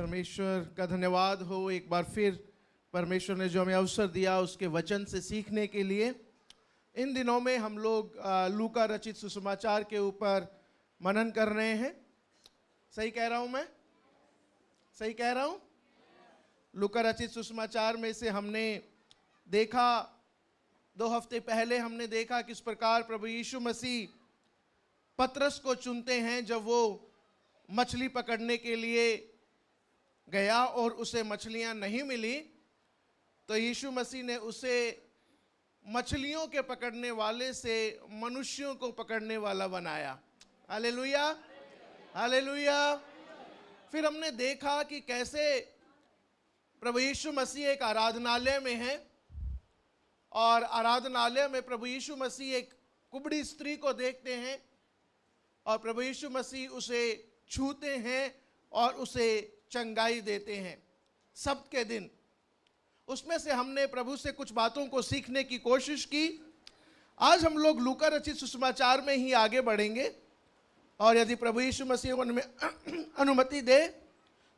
परमेश्वर का धन्यवाद हो एक बार फिर परमेश्वर ने जो हमें अवसर दिया उसके वचन से सीखने के लिए। इन दिनों में हम लोग लूका रचित सुसमाचार के ऊपर मनन कर रहे हैं। सही कह रहा हूं मैं? सही कह रहा हूं? लूका रचित सुसमाचार में से हमने देखा, 2 हफ्ते पहले हमने देखा किस प्रकार प्रभु यीशु मसीह पतरस को चुनते हैं जब वो मछली पकड़ने के लिए गया और उसे मछलियां नहीं मिली, तो यीशु मसीह ने उसे मछलियों के पकड़ने वाले से मनुष्यों को पकड़ने वाला बनाया। Hallelujah, hallelujah. फिर हमने देखा कि कैसे प्रभु यीशु मसीह एक आराधनालय में है और आराधनालय में प्रभु यीशु मसीह एक कुबड़ी स्त्री को देखते हैं और प्रभु यीशु मसीह उसे छूते हैं और उसे चंगाई देते हैं सब्त के दिन। उसमें से हमने प्रभु से कुछ बातों को सीखने की कोशिश की। आज हम लोग लूका रचित सुसमाचार में ही आगे बढ़ेंगे और यदि प्रभु यीशु मसीह अनुमति दे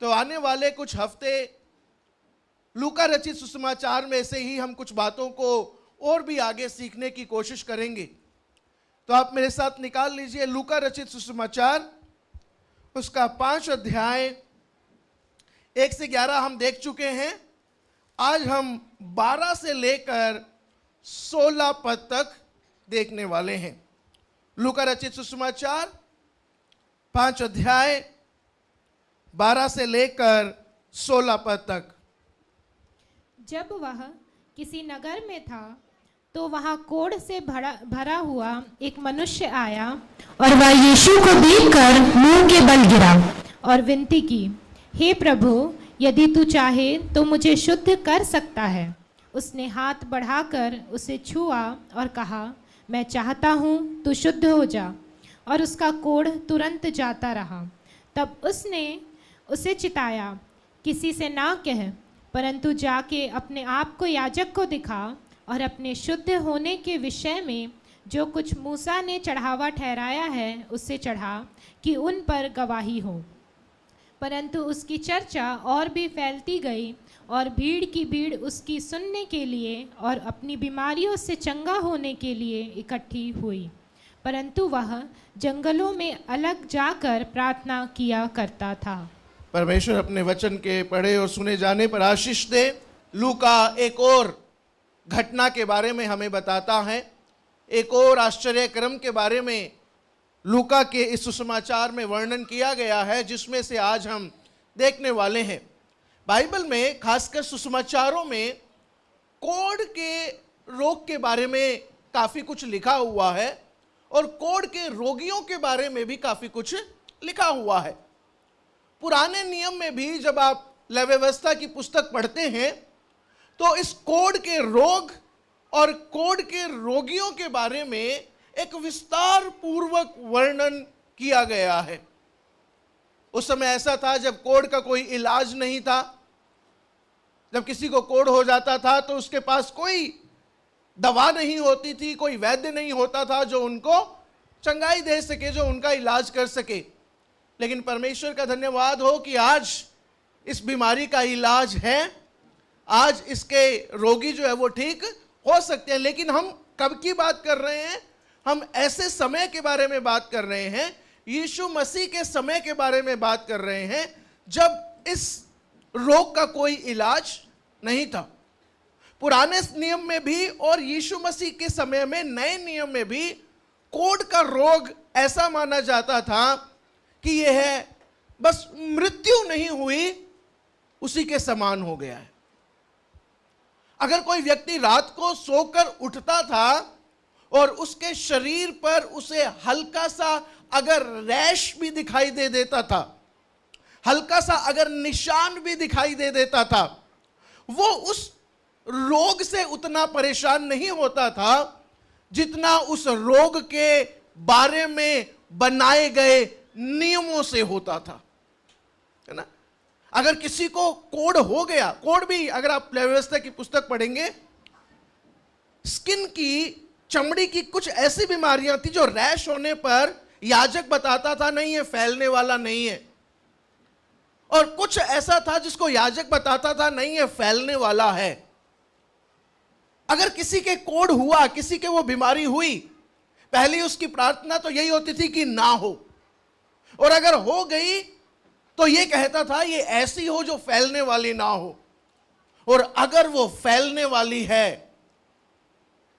तो आने वाले कुछ हफ्ते लूका रचित सुसमाचार में से ही हम कुछ बातों को और भी आगे सीखने की कोशिश करेंगे। तो आप मेरे साथ निकाल लीजिए लूका रचित सुसमाचार, उसका 5 अध्याय 1 से 11 हम देख चुके हैं। आज हम 12 से लेकर 16 पद तक देखने वाले हैं। लूका रचित सुसमाचार 5 अध्याय 12 से लेकर 16 पद तक। जब वह किसी नगर में था तो वहां कोढ़ से भरा हुआ एक मनुष्य आया और वह यीशु को देखकर मुंह के बल गिरा और विनती की, हे प्रभु, यदि तू चाहे तो मुझे शुद्ध कर सकता है। उसने हाथ बढ़ाकर उसे छुआ और कहा, मैं चाहता हूँ, तू शुद्ध हो जा। और उसका कोढ़ तुरंत जाता रहा। तब उसने उसे चिताया, किसी से ना कह, परंतु जाके अपने आप को याजक को दिखा और अपने शुद्ध होने के विषय में जो कुछ मूसा ने चढ़ावा ठहराया है उससे चढ़ा कि उन पर गवाही हो। परंतु उसकी चर्चा और भी फैलती गई और भीड़ की भीड़ उसकी सुनने के लिए और अपनी बीमारियों से चंगा होने के लिए इकट्ठी हुई। परंतु वह जंगलों में अलग जाकर प्रार्थना किया करता था। परमेश्वर अपने वचन के पढ़े और सुने जाने पर आशीष दे। लूका एक और घटना के बारे में हमें बताता है, एक और आश्चर्य क्रम के बारे में लूका के इस सुसमाचार में वर्णन किया गया है जिसमें से आज हम देखने वाले हैं। बाइबल में खासकर सुसमाचारों में कोढ़ के रोग के बारे में काफ़ी कुछ लिखा हुआ है और कोढ़ के रोगियों के बारे में भी काफ़ी कुछ लिखा हुआ है। पुराने नियम में भी जब आप लय व्यवस्था की पुस्तक पढ़ते हैं तो इस कोढ़ के रोग और कोढ़ के रोगियों के बारे में एक विस्तार पूर्वक वर्णन किया गया है। उस समय ऐसा था जब कोढ़ का कोई इलाज नहीं था। जब किसी को कोढ़ हो जाता था तो उसके पास कोई दवा नहीं होती थी, कोई वैद्य नहीं होता था जो उनको चंगाई दे सके, जो उनका इलाज कर सके। लेकिन परमेश्वर का धन्यवाद हो कि आज इस बीमारी का इलाज है, आज इसके रोगी जो है वो ठीक हो सकते हैं। लेकिन हम कब की बात कर रहे हैं? हम ऐसे समय के बारे में बात कर रहे हैं, यीशु मसीह के समय के बारे में बात कर रहे हैं जब इस रोग का कोई इलाज नहीं था। पुराने नियम में भी और यीशु मसीह के समय में, नए नियम में भी कोढ़ का रोग ऐसा माना जाता था कि यह है बस मृत्यु नहीं हुई उसी के समान हो गया है। अगर कोई व्यक्ति रात को सोकर उठता था और उसके शरीर पर उसे हल्का सा अगर रैश भी दिखाई दे देता था, हल्का सा अगर निशान भी दिखाई दे देता था, वो उस रोग से उतना परेशान नहीं होता था जितना उस रोग के बारे में बनाए गए नियमों से होता था, है ना। अगर किसी को कोढ़ हो गया, कोढ़ भी अगर आप व्यवस्था की पुस्तक पढ़ेंगे, स्किन की, चमड़ी की कुछ ऐसी बीमारियां थी जो रैश होने पर याजक बताता था नहीं ये फैलने वाला नहीं है। और कुछ ऐसा था जिसको याजक बताता था नहीं ये फैलने वाला है। अगर किसी के कोढ़ हुआ, किसी के वो बीमारी हुई, पहली उसकी प्रार्थना तो यही होती थी कि ना हो, और अगर हो गई तो ये कहता था ये ऐसी हो जो फैलने वाली ना हो। और अगर वो फैलने वाली है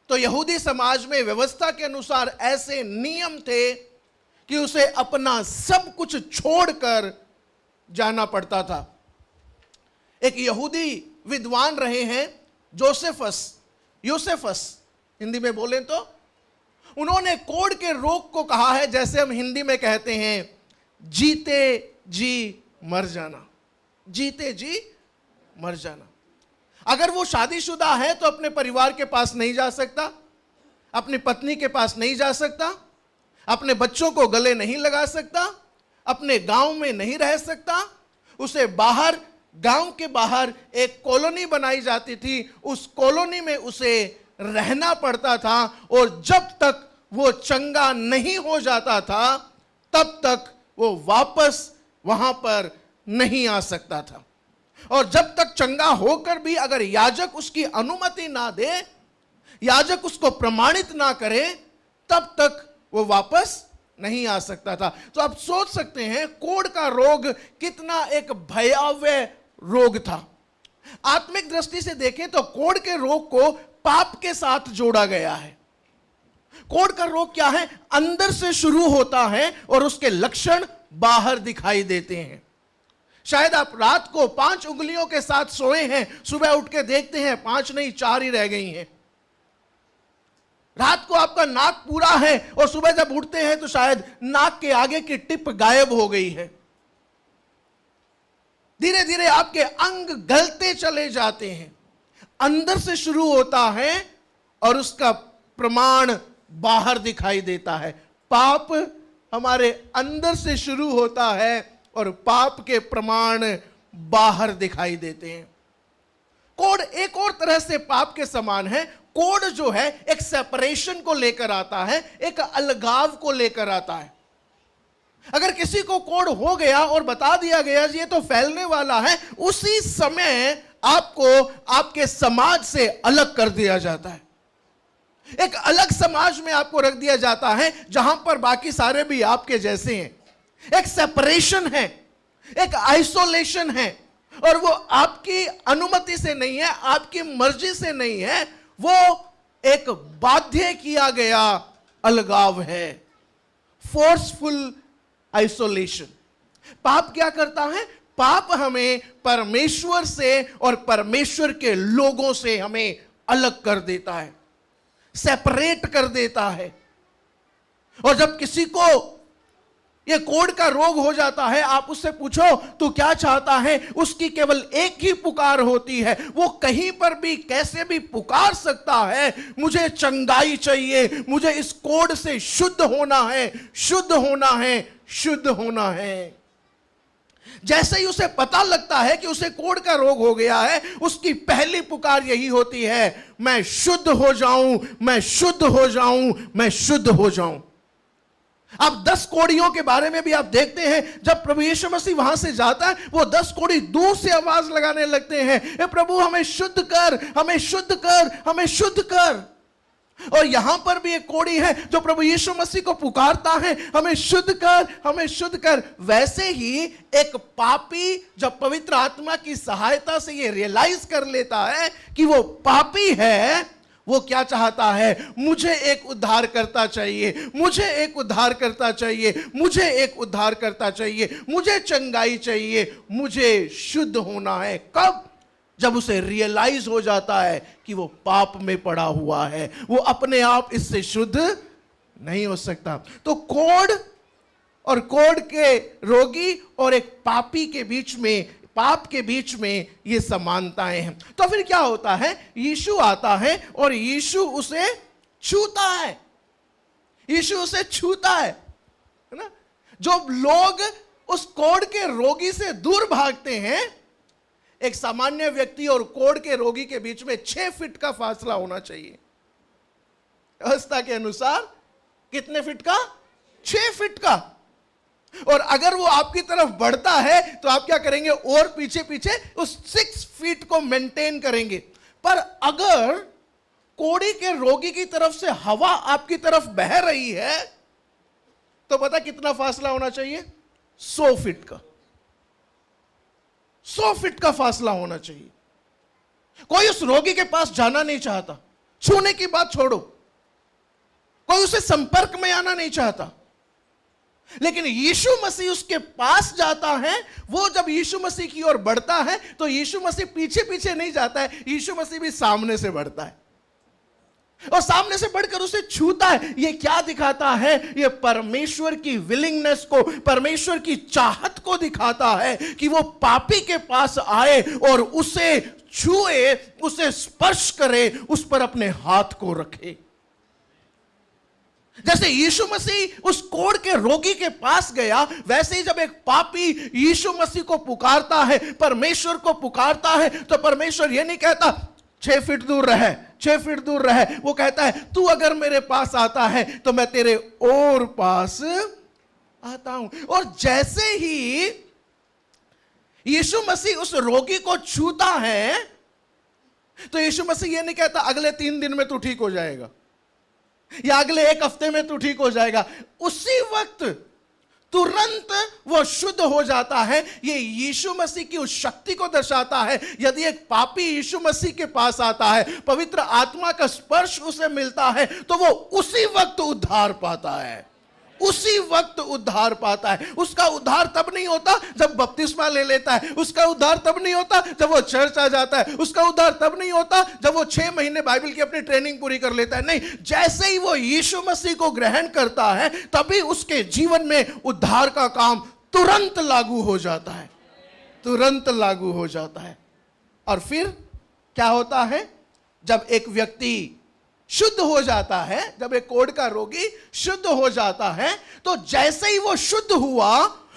तो यहूदी समाज में व्यवस्था के अनुसार ऐसे नियम थे कि उसे अपना सब कुछ छोड़कर जाना पड़ता था। एक यहूदी विद्वान रहे हैं यूसेफस हिंदी में बोले तो, उन्होंने कोढ़ के रोग को कहा है जैसे हम हिंदी में कहते हैं जीते जी मर जाना, जीते जी मर जाना। अगर वो शादीशुदा है तो अपने परिवार के पास नहीं जा सकता, अपनी पत्नी के पास नहीं जा सकता, अपने बच्चों को गले नहीं लगा सकता, अपने गांव में नहीं रह सकता। उसे बाहर, गांव के बाहर एक कॉलोनी बनाई जाती थी, उस कॉलोनी में उसे रहना पड़ता था, और जब तक वो चंगा नहीं हो जाता था तब तक वो वापस वहां पर नहीं आ सकता था। और जब तक चंगा होकर भी अगर याजक उसकी अनुमति ना दे, याजक उसको प्रमाणित ना करे, तब तक वो वापस नहीं आ सकता था। तो आप सोच सकते हैं कोढ़ का रोग कितना एक भयावह रोग था। आत्मिक दृष्टि से देखें तो कोढ़ के रोग को पाप के साथ जोड़ा गया है। कोढ़ का रोग क्या है? अंदर से शुरू होता है और उसके लक्षण बाहर दिखाई देते हैं। शायद आप रात को 5 उंगलियों के साथ सोए हैं, सुबह उठ के देखते हैं 5 नहीं 4 ही रह गई हैं। रात को आपका नाक पूरा है और सुबह जब उठते हैं तो शायद नाक के आगे की टिप गायब हो गई है। धीरे धीरे आपके अंग गलते चले जाते हैं। अंदर से शुरू होता है और उसका प्रमाण बाहर दिखाई देता है। पाप हमारे अंदर से शुरू होता है और पाप के प्रमाण बाहर दिखाई देते हैं। कोढ़ एक और तरह से पाप के समान है। कोढ़ जो है एक सेपरेशन को लेकर आता है, एक अलगाव को लेकर आता है। अगर किसी को कोढ़ हो गया और बता दिया गया ये तो फैलने वाला है, उसी समय आपको आपके समाज से अलग कर दिया जाता है। एक अलग समाज में आपको रख दिया जाता है जहां पर बाकी सारे भी आपके जैसे हैं। एक सेपरेशन है, एक आइसोलेशन है, और वो आपकी अनुमति से नहीं है, आपकी मर्जी से नहीं है, वो एक बाध्य किया गया अलगाव है, फोर्सफुल आइसोलेशन। पाप क्या करता है? पाप हमें परमेश्वर से और परमेश्वर के लोगों से हमें अलग कर देता है, सेपरेट कर देता है। और जब किसी को ये कोढ़ का रोग हो जाता है, आप उससे पूछो तू क्या चाहता है, उसकी केवल एक ही पुकार होती है। वो कहीं पर भी कैसे भी पुकार सकता है, मुझे चंगाई चाहिए, मुझे इस कोढ़ से शुद्ध होना है, शुद्ध होना है, शुद्ध होना है। जैसे ही उसे पता लगता है कि उसे कोढ़ का रोग हो गया है, उसकी पहली पुकार यही होती है, मैं शुद्ध हो जाऊं, मैं शुद्ध हो जाऊं, मैं शुद्ध हो जाऊं। आप 10 कोढ़ियों के बारे में भी आप देखते हैं, जब प्रभु यीशु मसीह वहां से जाता है, वो 10 कोढ़ी दूर से आवाज लगाने लगते हैं, हे प्रभु हमें शुद्ध कर, हमें शुद्ध कर, हमें शुद्ध कर। और यहां पर भी एक कोढ़ी है जो प्रभु यीशु मसीह को पुकारता है, हमें शुद्ध कर, हमें शुद्ध कर। वैसे ही एक पापी जब पवित्र आत्मा की सहायता से ये रियलाइज कर लेता है कि वो पापी है, वो क्या चाहता है? मुझे एक उद्धार करता चाहिए, मुझे एक उद्धार करता चाहिए, मुझे एक उद्धार करता चाहिए, मुझे चंगाई चाहिए, मुझे शुद्ध होना है। कब? जब उसे रियलाइज हो जाता है कि वो पाप में पड़ा हुआ है, वो अपने आप इससे शुद्ध नहीं हो सकता। तो कोढ़ और कोढ़ के रोगी और एक पापी के बीच में, पाप के बीच में ये समानताएं हैं। तो फिर क्या होता है? यीशु आता है और यीशु उसे छूता है, यीशु उसे छूता है ना। जो लोग उस कोढ़ के रोगी से दूर भागते हैं, एक सामान्य व्यक्ति और कोढ़ के रोगी के बीच में 6 फीट का फासला होना चाहिए। व्यवस्था के अनुसार कितने फीट का? 6 फीट का। और अगर वो आपकी तरफ बढ़ता है तो आप क्या करेंगे, और पीछे पीछे उस 6 फीट को मेंटेन करेंगे। पर अगर कोढ़ी के रोगी की तरफ से हवा आपकी तरफ बह रही है तो पता कितना फासला होना चाहिए? 100 फीट का, 100 फीट का फासला होना चाहिए। कोई उस रोगी के पास जाना नहीं चाहता, छूने की बात छोड़ो, कोई उसे संपर्क में आना नहीं चाहता। लेकिन यीशु मसीह उसके पास जाता है। वो जब यीशु मसीह की ओर बढ़ता है तो यीशु मसीह पीछे पीछे नहीं जाता है, यीशु मसीह भी सामने से बढ़ता है और सामने से बढ़कर उसे छूता है। ये क्या दिखाता है? ये परमेश्वर की विलिंगनेस को, परमेश्वर की चाहत को दिखाता है कि वो पापी के पास आए और उसे छुए, उसे स्पर्श करे, उस पर अपने हाथ को रखे। जैसे यीशु मसीह उस कोढ़ के रोगी के पास गया, वैसे ही जब एक पापी यीशु मसीह को पुकारता है, परमेश्वर को पुकारता है, तो परमेश्वर ये नहीं कहता 6 फीट दूर रहे, 6 फीट दूर रहे। वो कहता है तू अगर मेरे पास आता है तो मैं तेरे और पास आता हूं। और जैसे ही यीशु मसीह उस रोगी को छूता है तो यीशु मसीह ये नहीं कहता अगले 3 दिन में तू ठीक हो जाएगा या अगले 1 हफ्ते में तू ठीक हो जाएगा। उसी वक्त तुरंत वो शुद्ध हो जाता है। ये यीशु मसीह की उस शक्ति को दर्शाता है। यदि एक पापी यीशु मसीह के पास आता है, पवित्र आत्मा का स्पर्श उसे मिलता है, तो वो उसी वक्त उद्धार पाता है, उसी वक्त उद्धार पाता है। उसका उद्धार तब नहीं होता जब बपतिस्मा ले लेता है, उसका उद्धार तब नहीं होता जब वो चर्च आ जाता है, उसका उद्धार तब नहीं होता जब वो 6 महीने बाइबल की अपनी ट्रेनिंग पूरी कर लेता है। नहीं, जैसे ही वो यीशु मसीह को ग्रहण करता है तभी उसके जीवन में उद्धार का काम तुरंत लागू हो जाता है, तुरंत लागू हो जाता है। और फिर क्या होता है? जब एक व्यक्ति शुद्ध हो जाता है, जब एक कोढ़ का रोगी शुद्ध हो जाता है, तो जैसे ही वो शुद्ध हुआ,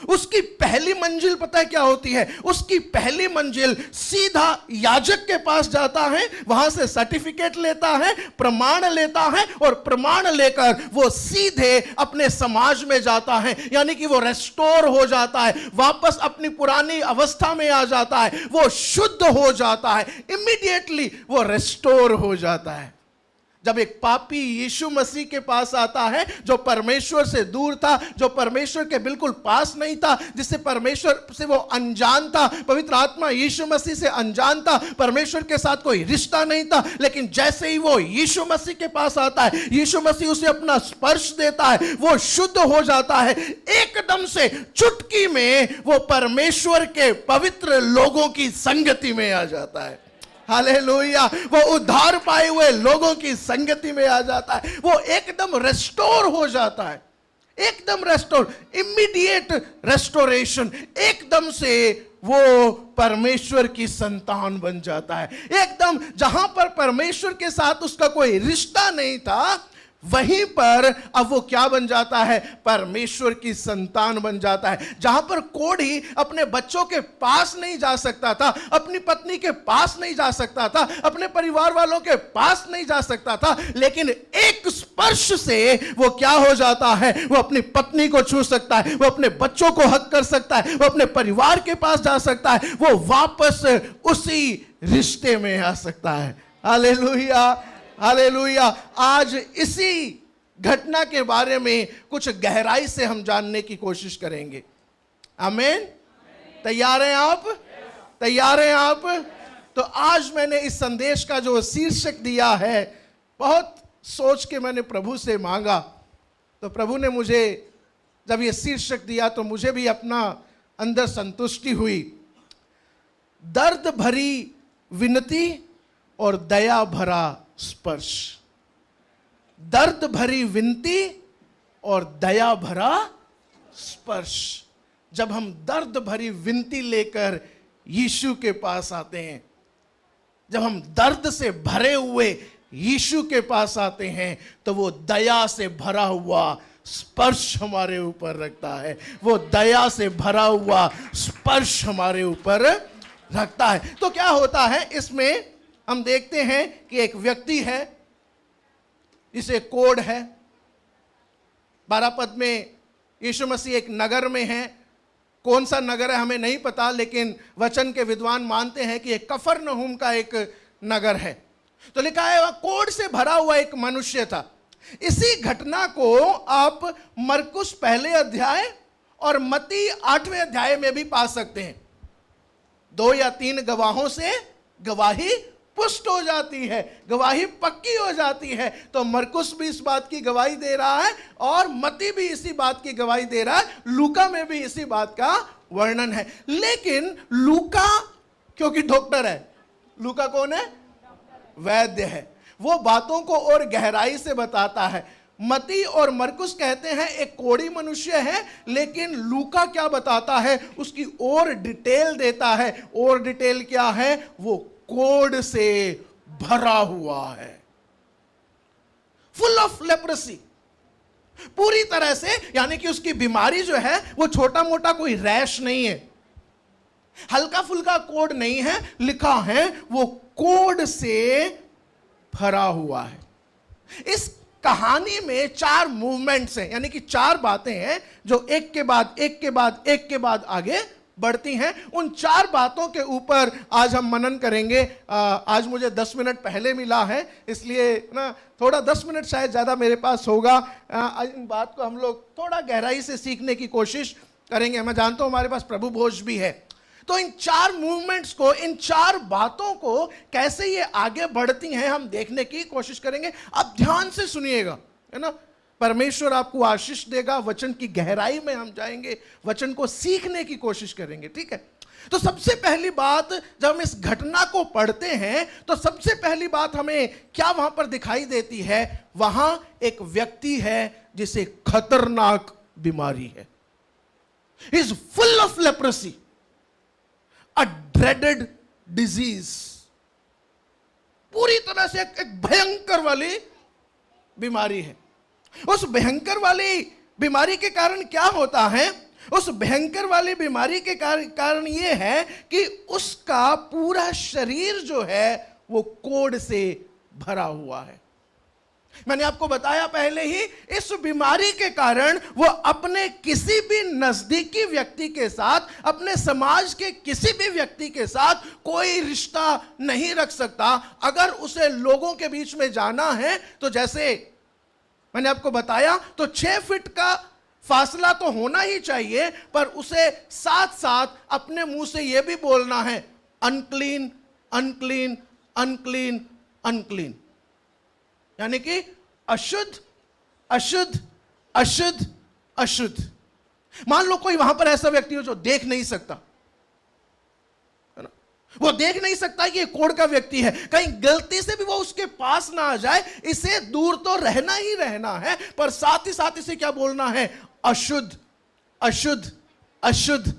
उसकी पहली मंजिल पता है क्या होती है? उसकी पहली मंजिल सीधा याजक के पास जाता है, वहां से सर्टिफिकेट लेता है, प्रमाण लेता है, और प्रमाण लेकर वो सीधे अपने समाज में जाता है। यानी कि वो रेस्टोर हो जाता है, वापस अपनी पुरानी अवस्था में आ जाता है, वो शुद्ध हो जाता है, इमीडिएटली वो रेस्टोर हो जाता है। जब एक पापी यीशु मसीह के पास आता है, जो परमेश्वर से दूर था, जो परमेश्वर के बिल्कुल पास नहीं था, जिससे परमेश्वर से वो अनजान था, पवित्र आत्मा यीशु मसीह से अनजान था, परमेश्वर के साथ कोई रिश्ता नहीं था, लेकिन जैसे ही वो यीशु मसीह के पास आता है, यीशु मसीह उसे अपना स्पर्श देता है, वो शुद्ध हो जाता है। एकदम से चुटकी में वो परमेश्वर के पवित्र लोगों की संगति में आ जाता है। हालेलुया! वो उद्धार पाए हुए लोगों की संगति में आ जाता है, वो एकदम रेस्टोर हो जाता है, एकदम रेस्टोर, इमीडिएट रेस्टोरेशन। एकदम से वो परमेश्वर की संतान बन जाता है। एकदम जहां पर परमेश्वर के साथ उसका कोई रिश्ता नहीं था, वहीं पर अब वो क्या बन जाता है? परमेश्वर की संतान बन जाता है। जहां पर कोढ़ी अपने बच्चों के पास नहीं जा सकता था, अपनी पत्नी के पास नहीं जा सकता था, अपने परिवार वालों के पास नहीं जा सकता था, लेकिन एक स्पर्श से वो क्या हो जाता है? वो अपनी पत्नी को छू सकता है, वो अपने बच्चों को हक कर सकता है, वो अपने परिवार के पास जा सकता है, वो वापस उसी रिश्ते में आ सकता है। हालेलुया! हालेलुया! आज इसी घटना के बारे में कुछ गहराई से हम जानने की कोशिश करेंगे। आमीन? तैयार हैं आप? तैयार हैं आप? तो आज मैंने इस संदेश का जो शीर्षक दिया है, बहुत सोच के मैंने प्रभु से मांगा, तो प्रभु ने मुझे जब ये शीर्षक दिया तो मुझे भी अपना अंदर संतुष्टि हुई। दर्द भरी विनती और दया भरा स्पर्श। दर्द भरी विनती और दया भरा स्पर्श। जब हम दर्द भरी विनती लेकर यीशु के पास आते हैं, जब हम दर्द से भरे हुए यीशु के पास आते हैं, तो वो दया से भरा हुआ स्पर्श हमारे ऊपर रखता है, वो दया से भरा हुआ स्पर्श हमारे ऊपर रखता है। तो क्या होता है इसमें? हम देखते हैं कि एक व्यक्ति है, इसे कोढ़ है। 12 पद में यीशु मसीह एक नगर में है। कौन सा नगर है हमें नहीं पता, लेकिन वचन के विद्वान मानते हैं कि यह कफरनहूम का एक नगर है। तो लिखा है वह कोढ़ से भरा हुआ एक मनुष्य था। इसी घटना को आप मरकुस पहले अध्याय और मत्ती 8वें अध्याय में भी पा सकते हैं। 2 या 3 गवाहों से गवाही पुष्ट हो जाती है, गवाही पक्की हो जाती है। तो मरकुस भी इस बात की गवाही दे रहा है और मत्ती भी इसी बात की गवाही दे रहा है, लूका में भी इसी बात का वर्णन है। लेकिन लूका क्योंकि डॉक्टर है, लूका कौन है? वैद्य है, वो बातों को और गहराई से बताता है। मत्ती और मरकुस कहते हैं एक कोढ़ी मनुष्य है, लेकिन लूका क्या बताता है, उसकी और डिटेल देता है। और डिटेल क्या है? वो कोढ़ से भरा हुआ है, फुल ऑफ लेप्रेसी, पूरी तरह से। यानी कि उसकी बीमारी जो है वो छोटा मोटा कोई रैश नहीं है, हल्का फुल्का कोढ़ नहीं है, लिखा है वो कोढ़ से भरा हुआ है। इस कहानी में 4 मूवमेंट्स हैं, यानी कि 4 बातें हैं जो एक के बाद एक के बाद एक के बाद आगे बढ़ती हैं। उन 4 बातों के ऊपर आज हम मनन करेंगे। आज मुझे 10 मिनट पहले मिला है, इसलिए ना थोड़ा 10 मिनट शायद ज़्यादा मेरे पास होगा। इन बात को हम लोग थोड़ा गहराई से सीखने की कोशिश करेंगे। मैं जानता हूँ हमारे पास प्रभु भोज भी है। तो इन 4 मूवमेंट्स को, इन 4 बातों को कैसे ये आगे बढ़ती हैं हम देखने की कोशिश करेंगे। आप ध्यान से सुनिएगा, है ना। परमेश्वर आपको आशीष देगा। वचन की गहराई में हम जाएंगे, वचन को सीखने की कोशिश करेंगे, ठीक है। तो सबसे पहली बात, जब हम इस घटना को पढ़ते हैं तो सबसे पहली बात हमें क्या वहां पर दिखाई देती है? वहां एक व्यक्ति है जिसे खतरनाक बीमारी है। He is full of leprosy, a dreaded disease, पूरी तरह से एक भयंकर वाली बीमारी है। उस भयंकर वाली बीमारी के कारण क्या होता है? उस भयंकर वाली बीमारी के कारण यह है कि उसका पूरा शरीर जो है वो कोढ़ से भरा हुआ है। मैंने आपको बताया पहले ही, इस बीमारी के कारण वो अपने किसी भी नजदीकी व्यक्ति के साथ, अपने समाज के किसी भी व्यक्ति के साथ कोई रिश्ता नहीं रख सकता। अगर उसे लोगों के बीच में जाना है तो जैसे मैंने आपको बताया, तो 6 फीट का फासला तो होना ही चाहिए, पर उसे साथ साथ अपने मुंह से यह भी बोलना है, अनक्लीन अनक्लीन अनक्लीन अनक्लीन, यानी कि अशुद्ध अशुद्ध अशुद्ध अशुद्ध। मान लो कोई वहां पर ऐसा व्यक्ति हो जो देख नहीं सकता, है ना, वो देख नहीं सकता कि ये कोढ़ का व्यक्ति है, कहीं गलती से भी वो उसके पास ना आ जाए, इसे दूर तो रहना ही रहना है, पर साथ ही साथ इसे क्या बोलना है? अशुद्ध अशुद्ध अशुद्ध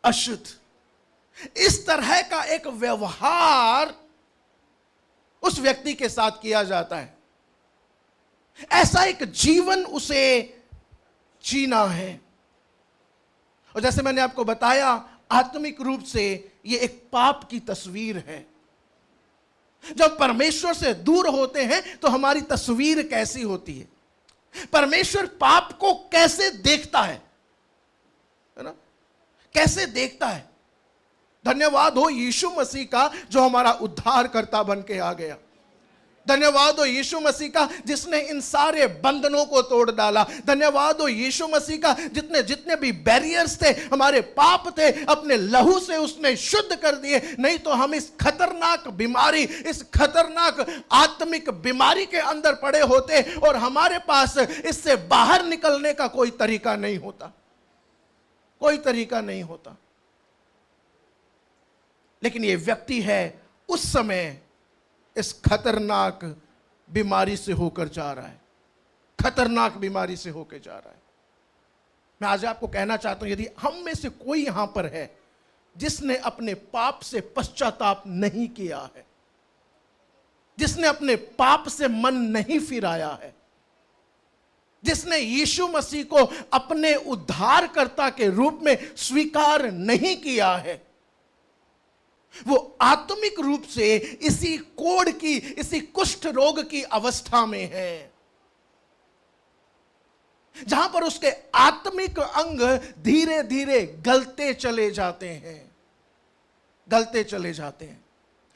अशुद्ध। इस तरह का एक व्यवहार उस व्यक्ति के साथ किया जाता है। ऐसा एक जीवन उसे जीना है। और जैसे मैंने आपको बताया, आत्मिक रूप से यह एक पाप की तस्वीर है। जब परमेश्वर से दूर होते हैं तो हमारी तस्वीर कैसी होती है? परमेश्वर पाप को कैसे देखता है ना? कैसे देखता है? धन्यवाद हो यीशु मसीह का जो हमारा उद्धारकर्ता बन के आ गया। धन्यवाद हो यीशु मसीह का जिसने इन सारे बंधनों को तोड़ डाला। धन्यवाद हो यीशु मसीह का जितने भी बैरियर्स थे, हमारे पाप थे, अपने लहू से उसने शुद्ध कर दिए। नहीं तो हम इस खतरनाक बीमारी, इस खतरनाक आत्मिक बीमारी के अंदर पड़े होते और हमारे पास इससे बाहर निकलने का कोई तरीका नहीं होता, कोई तरीका नहीं होता। लेकिन यह व्यक्ति है उस समय इस खतरनाक बीमारी से होकर जा रहा है, खतरनाक बीमारी से होकर जा रहा है। मैं आज आपको कहना चाहता हूं, यदि हम में से कोई यहां पर है जिसने अपने पाप से पश्चाताप नहीं किया है, जिसने अपने पाप से मन नहीं फिराया है, जिसने यीशु मसीह को अपने उद्धारकर्ता के रूप में स्वीकार नहीं किया है, वो आत्मिक रूप से इसी कोढ़ की, इसी कुष्ठ रोग की अवस्था में है। जहां पर उसके आत्मिक अंग धीरे धीरे गलते चले जाते हैं, गलते चले जाते हैं।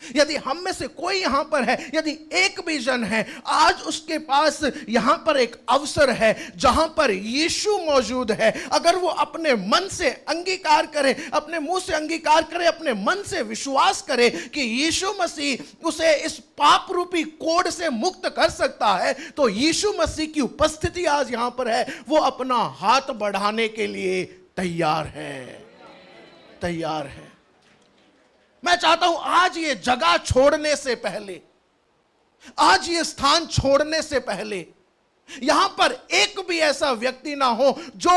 यदि हम में से कोई यहां पर है, यदि एक भी जन है, आज उसके पास यहां पर एक अवसर है जहां पर यीशु मौजूद है। अगर वो अपने मन से अंगीकार करे, अपने मुंह से अंगीकार करे, अपने मन से विश्वास करे कि यीशु मसीह उसे इस पाप रूपी कोड से मुक्त कर सकता है, तो यीशु मसीह की उपस्थिति आज यहां पर है। वो अपना हाथ बढ़ाने के लिए तैयार है, तैयार है। मैं चाहता हूं आज ये जगह छोड़ने से पहले, आज ये स्थान छोड़ने से पहले, यहां पर एक भी ऐसा व्यक्ति ना हो जो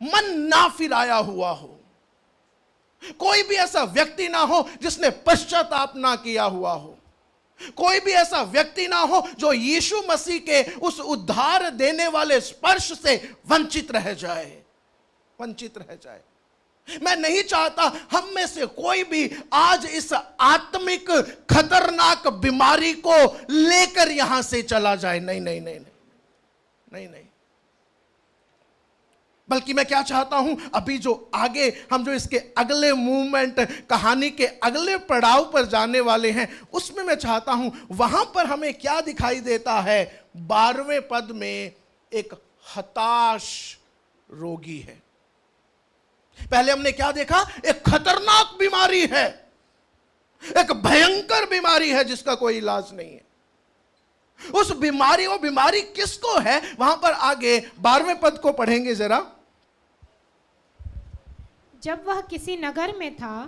मन ना फिराया हुआ हो, कोई भी ऐसा व्यक्ति ना हो जिसने पश्चाताप ना किया हुआ हो, कोई भी ऐसा व्यक्ति ना हो जो यीशु मसीह के उस उद्धार देने वाले स्पर्श से वंचित रह जाए, वंचित रह जाए। मैं नहीं चाहता हम में से कोई भी आज इस आत्मिक खतरनाक बीमारी को लेकर यहां से चला जाए। नहीं नहीं नहीं नहीं नहीं नहीं, बल्कि मैं क्या चाहता हूं, अभी जो आगे हम जो इसके अगले मूवमेंट, कहानी के अगले पड़ाव पर जाने वाले हैं, उसमें मैं चाहता हूं वहां पर हमें क्या दिखाई देता है। 12वें पद में एक हताश रोगी है। पहले हमने क्या देखा, एक खतरनाक बीमारी है, एक भयंकर बीमारी है जिसका कोई इलाज नहीं है। उस बीमारी, वो बीमारी किसको है, वहां पर आगे 12वें पद को पढ़ेंगे जरा। जब वह किसी नगर में था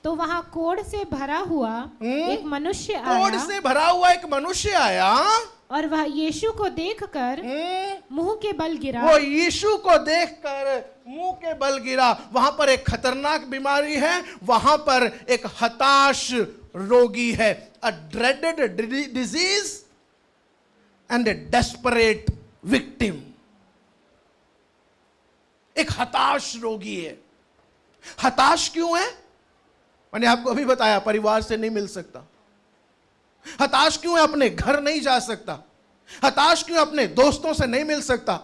तो वहां कोढ़ से भरा हुआ एक मनुष्य आया, कोढ़ से भरा हुआ एक मनुष्य आया और वह यीशु को देखकर मुंह के बल गिरा। वो यीशु को देखकर मुंह के बल गिरा। वहां पर एक खतरनाक बीमारी है, वहां पर एक हताश रोगी है। A dreaded disease and a desperate victim. एक हताश रोगी है। हताश क्यों है, मैंने आपको अभी बताया, परिवार से नहीं मिल सकता। हताश क्यों है, अपने घर नहीं जा सकता। हताश क्यों अपने दोस्तों से नहीं मिल सकता।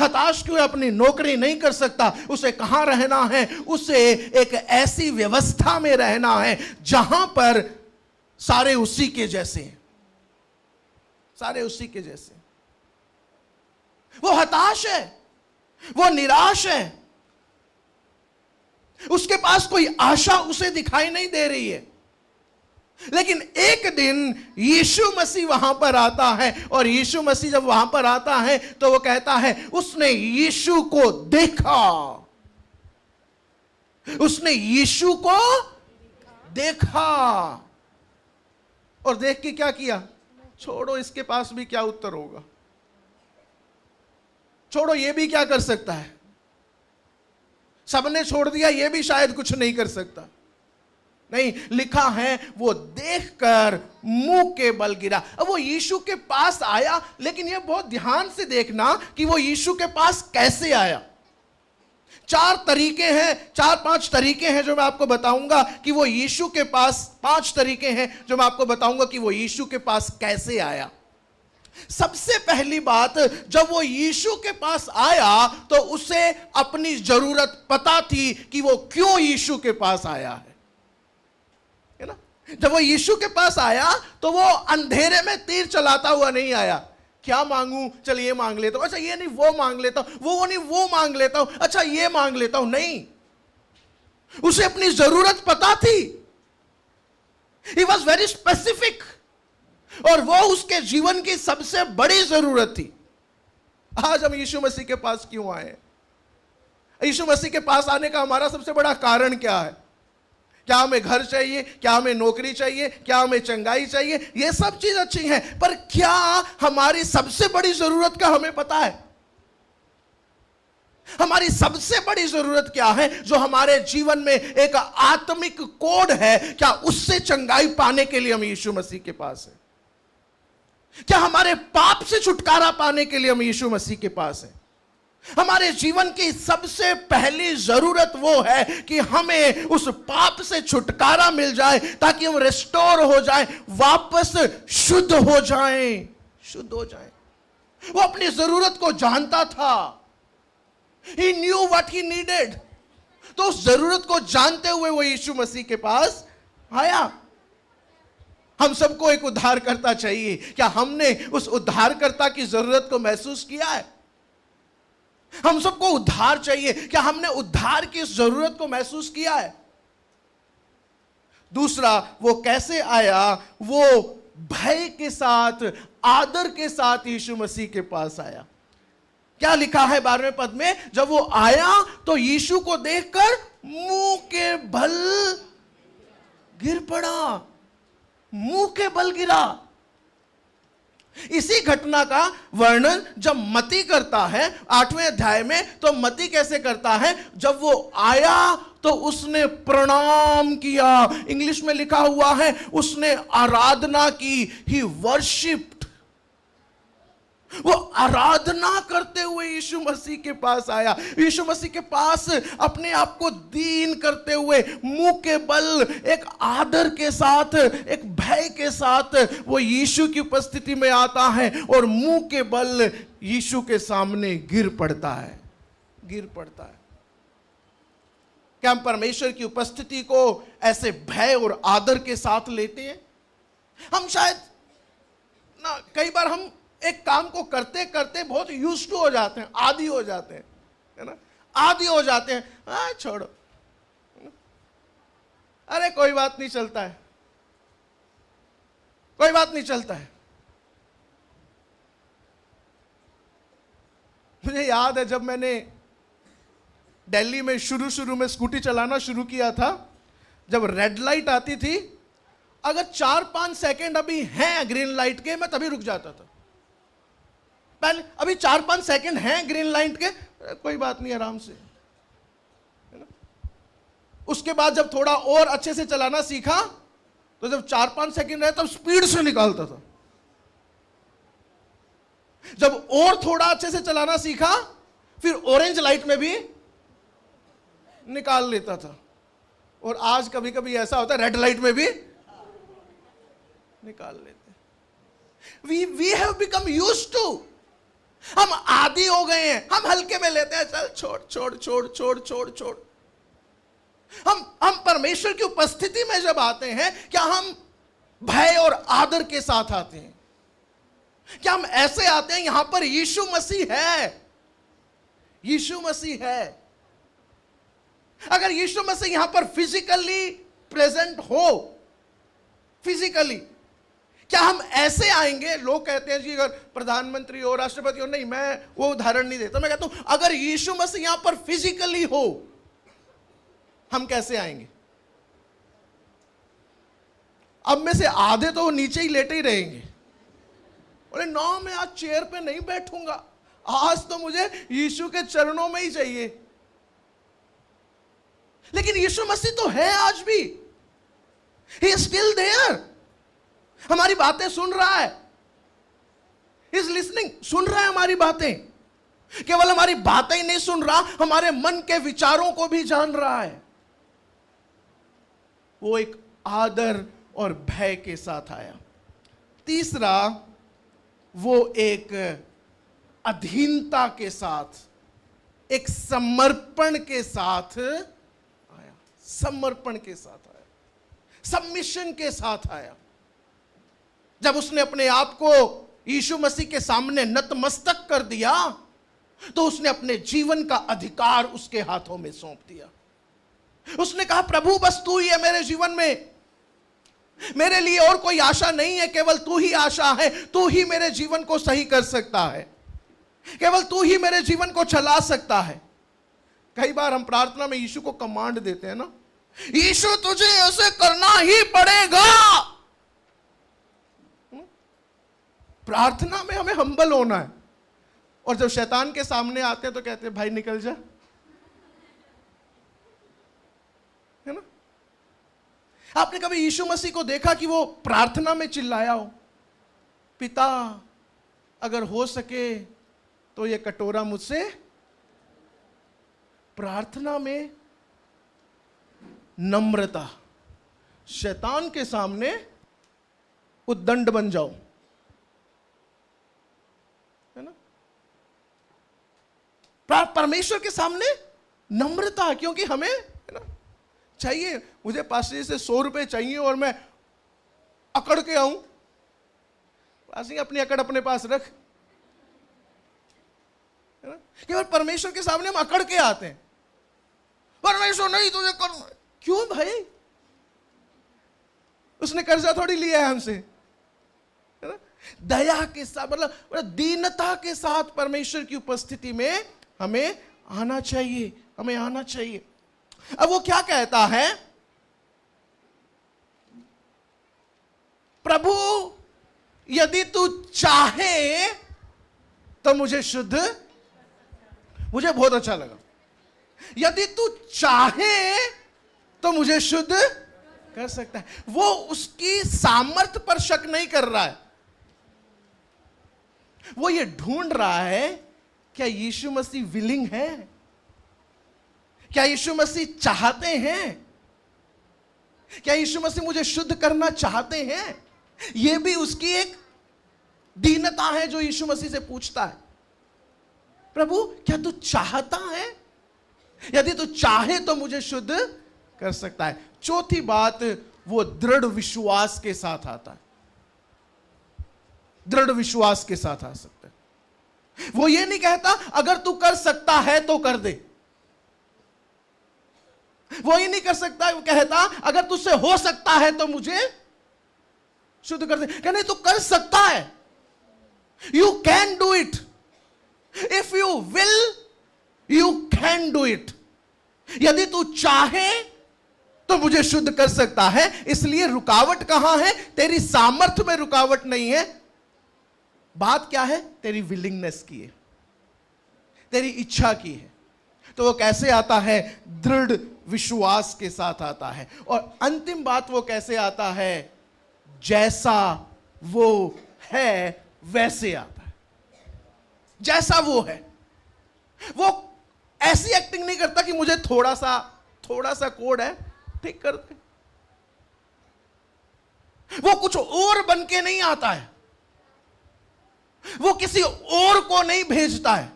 हताश क्यों अपनी नौकरी नहीं कर सकता। उसे कहां रहना है, उसे एक ऐसी व्यवस्था में रहना है जहां पर सारे उसी के जैसे हैं, सारे उसी के जैसे। वो हताश है, वो निराश है, उसके पास कोई आशा उसे दिखाई नहीं दे रही है। लेकिन एक दिन यीशु मसीह वहां पर आता है, और यीशु मसीह जब वहां पर आता है तो वो कहता है उसने यीशु को देखा, उसने यीशु को देखा, और देख के क्या किया, छोड़ो इसके पास भी क्या उत्तर होगा, छोड़ो ये भी क्या कर सकता है, सबने छोड़ दिया, ये भी शायद कुछ नहीं कर सकता। नहीं, लिखा है वो देखकर मुंह के बल गिरा। अब वो यीशु के पास आया, लेकिन ये बहुत ध्यान से देखना कि वो यीशु के पास कैसे आया। 4 तरीके हैं, 4-5 तरीके हैं जो मैं आपको बताऊंगा कि वो यीशु के पास, 5 तरीके हैं जो मैं आपको बताऊंगा कि वो यीशु के पास कैसे आया। सबसे पहली बात, जब वो यीशु के पास आया तो उसे अपनी जरूरत पता थी कि वो क्यों यीशु के पास आया है ना। जब वो यीशु के पास आया तो वो अंधेरे में तीर चलाता हुआ नहीं आया, क्या मांगूं, चल ये मांग लेता हूं, अच्छा ये नहीं वो मांग लेता हूं, वो नहीं वो मांग लेता हूं, अच्छा ये मांग लेता हूं। नहीं, उसे अपनी जरूरत पता थी। ही वॉज वेरी स्पेसिफिक, और वो उसके जीवन की सबसे बड़ी जरूरत थी। आज हम यीशु मसीह के पास क्यों आए? यीशु मसीह के पास आने का हमारा सबसे बड़ा कारण क्या है? क्या हमें घर चाहिए, क्या हमें नौकरी चाहिए, क्या हमें चंगाई चाहिए? ये सब चीज अच्छी हैं, पर क्या हमारी सबसे बड़ी जरूरत का हमें पता है? हमारी सबसे बड़ी जरूरत क्या है जो हमारे जीवन में एक आत्मिक कोड है? क्या उससे चंगाई पाने के लिए हम यीशु मसीह के पास हैं? क्या हमारे पाप से छुटकारा पाने के लिए हम यीशु मसीह के पास हैं? हमारे जीवन की सबसे पहली जरूरत वो है कि हमें उस पाप से छुटकारा मिल जाए, ताकि हम रिस्टोर हो जाएं, वापस शुद्ध हो जाएं, शुद्ध हो जाएं। वो अपनी जरूरत को जानता था। He knew what he needed. तो उस जरूरत को जानते हुए वो यीशु मसीह के पास आया। हम सबको एक उद्धारकर्ता चाहिए। क्या हमने उस उद्धारकर्ता की जरूरत को महसूस किया है? हम सबको उद्धार चाहिए। क्या हमने उद्धार की इस जरूरत को महसूस किया है? दूसरा, वो कैसे आया? वो भय के साथ, आदर के साथ यीशु मसीह के पास आया। क्या लिखा है 12वें पद में? जब वो आया तो यीशु को देखकर मुंह के बल गिर पड़ा। मुंह के बल गिरा। इसी घटना का वर्णन जब मत्ती करता है 8वें अध्याय में, तो मत्ती कैसे करता है? जब वो आया तो उसने प्रणाम किया। इंग्लिश में लिखा हुआ है उसने आराधना की। ही वर्शिप्ड। वो आराधना करते हुए यीशु मसीह के पास आया। यीशु मसीह के पास अपने आप को दीन करते हुए, मुंह के बल, एक आदर के साथ, एक भय के साथ वो यीशु की उपस्थिति में आता है और मुंह के बल यीशु के सामने गिर पड़ता है। गिर पड़ता है। क्या हम परमेश्वर की उपस्थिति को ऐसे भय और आदर के साथ लेते हैं? हम शायद ना, कई बार हम एक काम को करते करते बहुत यूज्ड टू हो जाते हैं, आदी हो जाते हैं, है ना? आदी हो जाते हैं। छोड़ो, अरे कोई बात नहीं, चलता है, कोई बात नहीं, चलता है। मुझे याद है जब मैंने दिल्ली में शुरू में स्कूटी चलाना शुरू किया था, जब रेड लाइट आती थी, अगर 4-5 सेकंड अभी हैं ग्रीन लाइट के, मैं तभी रुक जाता था। पहले अभी 4-5 सेकंड हैं ग्रीन लाइट के, कोई बात नहीं, आराम से, है ना? उसके बाद जब थोड़ा और अच्छे से चलाना सीखा, तो जब 4-5 सेकंड रहे तब स्पीड से निकालता था। जब और थोड़ा अच्छे से चलाना सीखा, फिर ऑरेंज लाइट में भी निकाल लेता था। और आज कभी कभी ऐसा होता है रेड लाइट में भी निकाल लेते हैं। We have become used to. हम आदी हो गए हैं। हम हल्के में लेते हैं, चल छोड़ छोड़ छोड़ छोड़ छोड़ छोड़। हम परमेश्वर की उपस्थिति में जब आते हैं, क्या हम भय और आदर के साथ आते हैं? क्या हम ऐसे आते हैं, यहां पर यीशु मसीह है, यीशु मसीह है। अगर यीशु मसीह यहां पर फिजिकली प्रेजेंट हो, फिजिकली, क्या हम ऐसे आएंगे? लोग कहते हैं जी अगर प्रधानमंत्री हो, राष्ट्रपति हो, नहीं, मैं वो उदाहरण नहीं देता। मैं कहता हूं अगर यीशु मसीह यहां पर फिजिकली हो, हम कैसे आएंगे? अब में से आधे तो नीचे ही लेटे ही रहेंगे, बोले ना मैं आज चेयर पे नहीं बैठूंगा, आज तो मुझे यीशु के चरणों में ही चाहिए। लेकिन यीशु मसीह तो है आज भी। He is still there। हमारी बातें सुन रहा है। He is listening। सुन रहा है हमारी बातें। केवल हमारी बातें ही नहीं सुन रहा, हमारे मन के विचारों को भी जान रहा है। वो एक आदर और भय के साथ आया। तीसरा, वो एक अधीनता के साथ, एक समर्पण के साथ आया। समर्पण के साथ आया, सबमिशन के साथ आया। जब उसने अपने आप को यीशु मसीह के सामने नतमस्तक कर दिया, तो उसने अपने जीवन का अधिकार उसके हाथों में सौंप दिया। उसने कहा प्रभु बस तू ही है मेरे जीवन में, मेरे लिए और कोई आशा नहीं है, केवल तू ही आशा है, तू ही मेरे जीवन को सही कर सकता है, केवल तू ही मेरे जीवन को चला सकता है। कई बार हम प्रार्थना में यीशु को कमांड देते हैं ना, यीशु तुझे ऐसे करना ही पड़ेगा। प्रार्थना में हमें हम्बल होना है, और जब शैतान के सामने आते हैं तो कहते हैं भाई निकल जा, है ना? आपने कभी यीशु मसीह को देखा कि वो प्रार्थना में चिल्लाया हो, पिता अगर हो सके तो ये कटोरा मुझसे? प्रार्थना में नम्रता, शैतान के सामने उद्दंड बन जाओ, है ना? परमेश्वर के सामने नम्रता, क्योंकि हमें है ना चाहिए, मुझे पास्टर जी से 100 रुपए चाहिए और मैं अकड़ के आऊं, पास्टर जी अपनी अकड़ अपने पास रख, है ना। केवल परमेश्वर के सामने हम अकड़ के आते हैं, परमेश्वर नहीं तुझे करना, क्यों भाई, उसने कर्जा थोड़ी लिया है हमसे, है ना। दया के साथ, मतलब दीनता के साथ परमेश्वर की उपस्थिति में हमें आना चाहिए, हमें आना चाहिए। अब वो क्या कहता है, प्रभु यदि तू चाहे तो मुझे शुद्ध, मुझे बहुत अच्छा लगा, यदि तू चाहे तो मुझे शुद्ध कर सकता है। वो उसकी सामर्थ्य पर शक नहीं कर रहा है, वो ये ढूंढ रहा है क्या यीशु मसीह विलिंग है, क्या यीशु मसीह चाहते हैं, क्या यीशु मसीह मुझे शुद्ध करना चाहते हैं। यह भी उसकी एक दीनता है जो यीशु मसीह से पूछता है, प्रभु क्या तू चाहता है, यदि तू चाहे तो मुझे शुद्ध कर सकता है। चौथी बात, वो दृढ़ विश्वास के साथ आता है, दृढ़ विश्वास के साथ आ सकता है। वो ये नहीं कहता अगर तू कर सकता है तो कर दे, वो ही नहीं कर सकता, वो कहता अगर तुझसे हो सकता है तो मुझे शुद्ध कर दे। क्या नहीं, तू कर सकता है, you can do it, if you will you can do it. यदि तू चाहे तो मुझे शुद्ध कर सकता है। इसलिए रुकावट कहां है, तेरी सामर्थ्य में रुकावट नहीं है, बात क्या है, तेरी विलिंगनेस की है, तेरी इच्छा की है। तो वो कैसे आता है, दृढ़ विश्वास के साथ आता है। और अंतिम बात, वो कैसे आता है, जैसा वो है वैसे आता है, जैसा वो है। वो ऐसी एक्टिंग नहीं करता कि मुझे थोड़ा सा कोड है, ठीक कर दे। वो कुछ और बन के नहीं आता है, वो किसी और को नहीं भेजता है,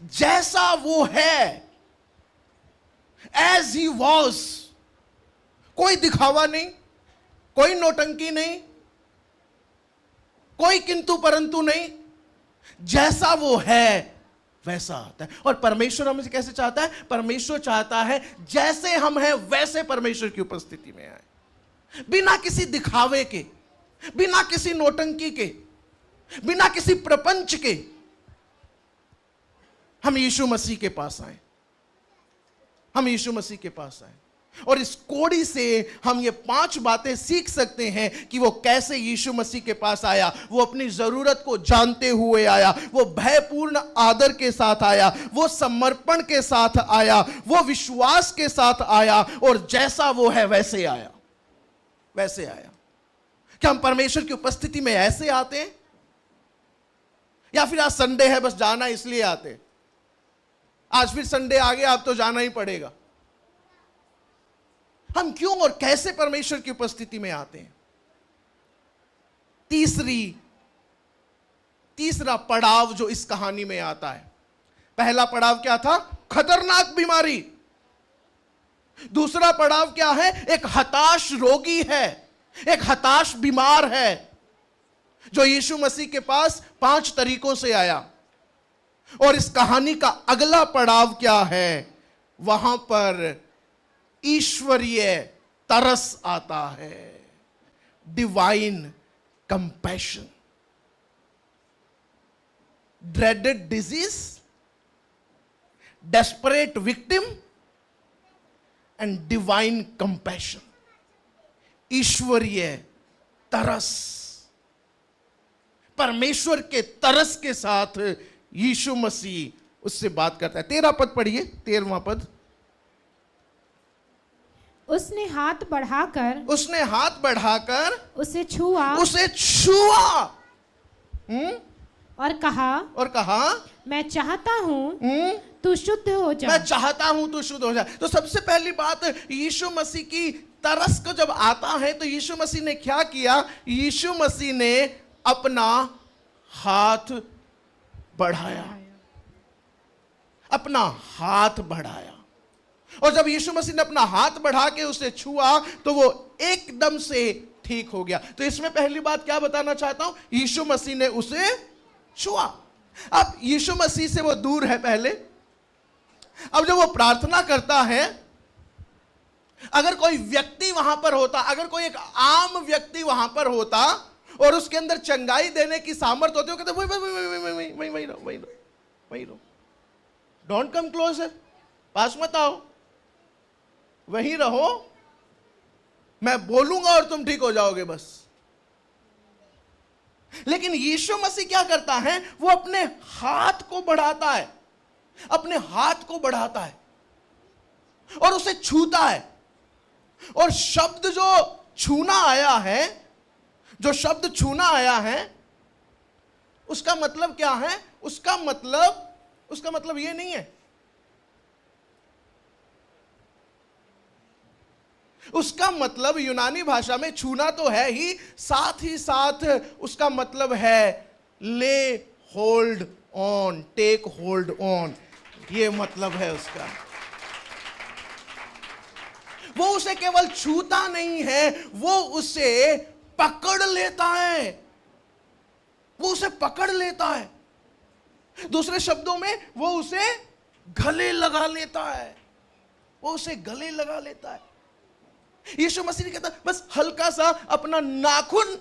जैसा वो है, एज ही वॉज। कोई दिखावा नहीं, कोई नौटंकी नहीं, कोई किंतु परंतु नहीं, जैसा वो है वैसा आता है। और परमेश्वर हमसे कैसे चाहता है, परमेश्वर चाहता है जैसे हम हैं वैसे परमेश्वर की उपस्थिति में आए, बिना किसी दिखावे के, बिना किसी नौटंकी के, बिना किसी प्रपंच के। हम यीशु मसीह के पास आए, हम यीशु मसीह के पास आए। और इस कोड़ी से हम ये 5 बातें सीख सकते हैं कि वो कैसे यीशु मसीह के पास आया। वो अपनी जरूरत को जानते हुए आया, वो भयपूर्ण आदर के साथ आया, वो समर्पण के साथ आया, वो विश्वास के साथ आया, और जैसा वो है वैसे आया, वैसे आया। क्या हम परमेश्वर की उपस्थिति में ऐसे आते हैं, या फिर आज संडे है बस जाना इसलिए आते, आज फिर संडे आ गया अब तो जाना ही पड़ेगा। हम क्यों और कैसे परमेश्वर की उपस्थिति में आते हैं। तीसरा पड़ाव जो इस कहानी में आता है, पहला पड़ाव क्या था, खतरनाक बीमारी। दूसरा पड़ाव क्या है, एक हताश रोगी है, एक हताश बीमार है, जो यीशु मसीह के पास 5 तरीकों से आया। और इस कहानी का अगला पड़ाव क्या है, वहां पर ईश्वरीय तरस आता है, divine compassion. Dreaded disease, desperate victim and divine compassion. ईश्वरीय तरस, परमेश्वर के तरस के साथ यीशु मसीह उससे बात करता है। 13 पद पढ़िए, 13वां पद। उसने हाथ बढ़ाकर उसे छुआ और कहा मैं चाहता हूं तू शुद्ध हो जा। मैं चाहता हूं तू शुद्ध हो जा। तो सबसे पहली बात, यीशु मसीह की तरस को जब आता है तो यीशु मसीह ने क्या किया, यीशु मसीह ने अपना हाथ बढ़ाया। अपना हाथ बढ़ाया, और जब यीशु मसीह ने अपना हाथ बढ़ा के उसे छुआ तो वो एकदम से ठीक हो गया। तो इसमें पहली बात क्या बताना चाहता हूं, यीशु मसीह ने उसे छुआ। अब यीशु मसीह से वो दूर है पहले, अब जब वो प्रार्थना करता है, अगर कोई व्यक्ति वहां पर होता, अगर कोई एक आम व्यक्ति वहां पर होता और उसके अंदर चंगाई देने की सामर्थ होती, वो कहते वही रहो, डोंट कम क्लोजर, पास मत आओ, वहीं रहो, मैं बोलूंगा और तुम ठीक हो जाओगे बस। लेकिन यीशु मसीह क्या करता है, वो अपने हाथ को बढ़ाता है, अपने हाथ को बढ़ाता है और उसे छूता है। और शब्द जो छूना आया है, जो शब्द छूना आया है, उसका मतलब क्या है, उसका मतलब ये नहीं है, उसका मतलब यूनानी भाषा में छूना तो है ही साथ उसका मतलब है ले hold on, take hold on, ये मतलब है उसका। वो उसे केवल छूता नहीं है, वो उसे पकड़ लेता है, वो उसे पकड़ लेता है। दूसरे शब्दों में वो उसे गले लगा लेता है, वो उसे गले लगा लेता है। यीशु मसीह ने कहता बस हल्का सा अपना नाखून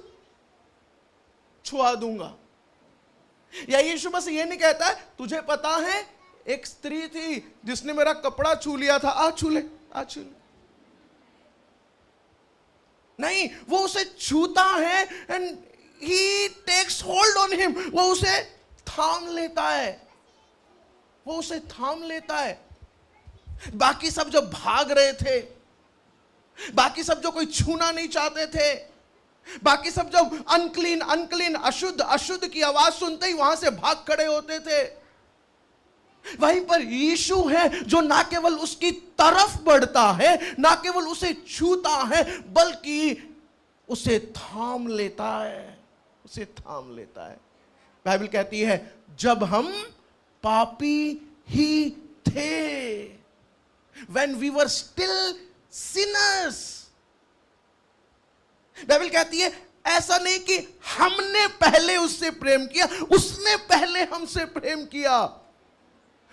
छुआ दूंगा। या यीशु मसीह ये नहीं कहता है तुझे पता है एक स्त्री थी जिसने मेरा कपड़ा छू लिया था, आ छू ले, आ छू ले। नहीं, वो उसे छूता है and he takes hold on him, वो उसे थाम लेता है, वो उसे थाम लेता है। बाकी सब जो भाग रहे थे, बाकी सब जो कोई छूना नहीं चाहते थे, बाकी सब जो अनक्लीन अनक्लीन अशुद्ध अशुद्ध की आवाज सुनते ही वहां से भाग खड़े होते थे, वहीं पर यीशु है जो ना केवल उसकी तरफ बढ़ता है, ना केवल उसे छूता है, बल्कि उसे थाम लेता है, उसे थाम लेता है। बाइबल कहती है जब हम पापी ही थे, when we were still sinners, Bible कहती है ऐसा नहीं कि हमने पहले उससे प्रेम किया, उसने पहले हमसे प्रेम किया,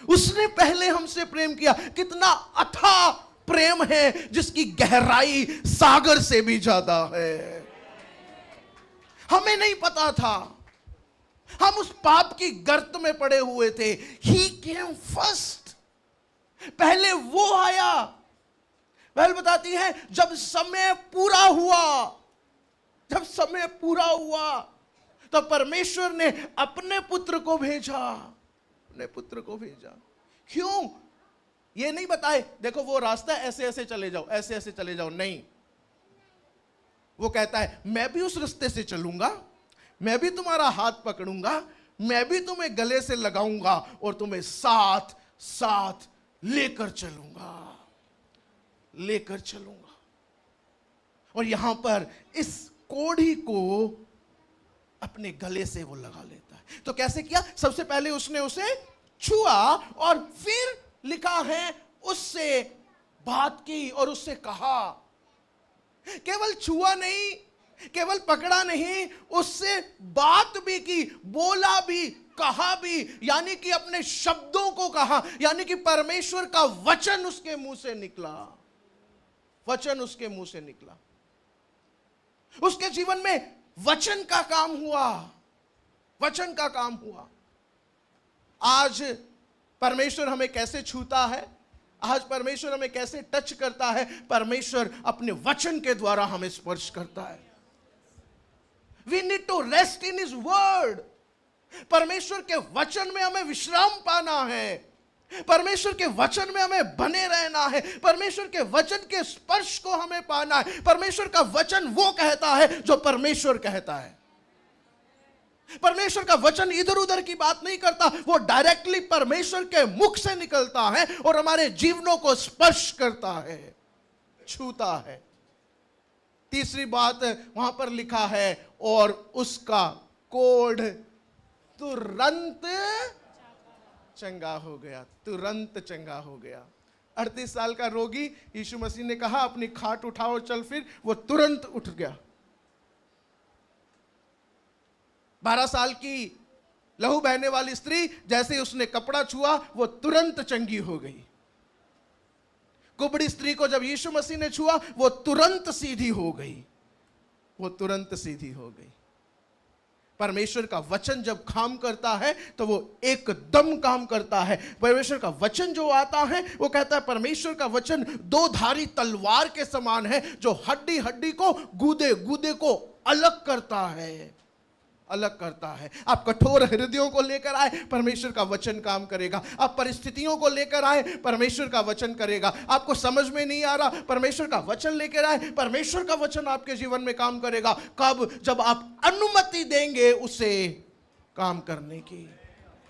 उसने पहले हमसे प्रेम किया। कितना अथाह प्रेम है जिसकी गहराई सागर से भी ज्यादा है। हमें नहीं पता था, हम उस पाप की गर्त में पड़े हुए थे। ही केम फर्स्ट, पहले वो आया। बाइबल बताती है जब समय पूरा हुआ, जब समय पूरा हुआ तो परमेश्वर ने अपने पुत्र को भेजा, अपने पुत्र को भेजा। क्यों? ये नहीं बताए देखो वो रास्ता ऐसे ऐसे चले जाओ, ऐसे ऐसे चले जाओ, नहीं। वो कहता है मैं भी उस रास्ते से चलूंगा, मैं भी तुम्हारा हाथ पकड़ूंगा, मैं भी तुम्हें गले से लगाऊंगा और तुम्हें साथ साथ लेकर चलूंगा, लेकर चलूंगा। और यहां पर इस कोढ़ी को अपने गले से वो लगा लेता है। तो कैसे किया? सबसे पहले उसने उसे छुआ और फिर लिखा है उससे बात की और उससे कहा। केवल छुआ नहीं, केवल पकड़ा नहीं, उससे बात भी की, बोला भी, कहा भी, यानी कि अपने शब्दों को कहा, यानी कि परमेश्वर का वचन उसके मुंह से निकला, वचन उसके मुंह से निकला। उसके जीवन में वचन का काम हुआ, वचन का काम हुआ। आज परमेश्वर हमें कैसे छूता है, आज परमेश्वर हमें कैसे टच करता है? परमेश्वर अपने वचन के द्वारा हमें स्पर्श करता है। We need to rest in His word. परमेश्वर के वचन में हमें विश्राम पाना है, परमेश्वर के वचन में हमें बने रहना है, परमेश्वर के वचन के स्पर्श को हमें पाना है। परमेश्वर का वचन वो कहता है जो परमेश्वर कहता है। परमेश्वर का वचन इधर उधर की बात नहीं करता, वो डायरेक्टली परमेश्वर के मुख से निकलता है और हमारे जीवनों को स्पर्श करता है, छूता है। तीसरी बात वहां पर लिखा है और उसका कोढ़ तुरंत चंगा हो गया, तुरंत चंगा हो गया। 38 साल का रोगी, यीशु मसीह ने कहा अपनी खाट उठाओ चल फिर, वो तुरंत उठ गया। 12 साल की लहू बहने वाली स्त्री, जैसे ही उसने कपड़ा छुआ वो तुरंत चंगी हो गई। कुबड़ी स्त्री को जब यीशु मसीह ने छुआ वो तुरंत सीधी हो गई, वो तुरंत सीधी हो गई। परमेश्वर का वचन जब काम करता है तो वो एकदम काम करता है। परमेश्वर का वचन जो आता है वो कहता है, परमेश्वर का वचन दो धारी तलवार के समान है, जो हड्डी हड्डी को, गूदे गूदे को अलग करता है, अलग करता है। आप कठोर हृदयों को लेकर आए, परमेश्वर का वचन काम करेगा। आप परिस्थितियों को लेकर आए, परमेश्वर का वचन करेगा। आपको समझ में नहीं आ रहा, परमेश्वर का वचन लेकर आए, परमेश्वर का वचन आपके जीवन में काम करेगा। कब? जब आप अनुमति देंगे उसे काम करने की,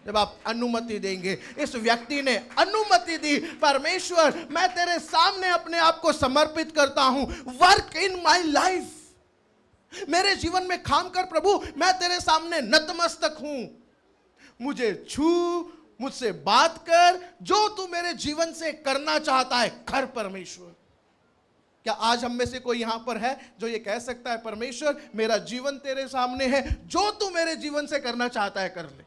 जब आप अनुमति देंगे। इस व्यक्ति ने अनुमति दी, परमेश्वर मैं तेरे सामने अपने आप को समर्पित करता हूं, वर्क इन माई लाइफ, मेरे जीवन में काम कर प्रभु, मैं तेरे सामने नतमस्तक हूं, मुझे छू, मुझसे बात कर, जो तू मेरे जीवन से करना चाहता है कर परमेश्वर। क्या आज हम में से कोई यहां पर है जो ये कह सकता है, परमेश्वर मेरा जीवन तेरे सामने है, जो तू मेरे जीवन से करना चाहता है कर ले?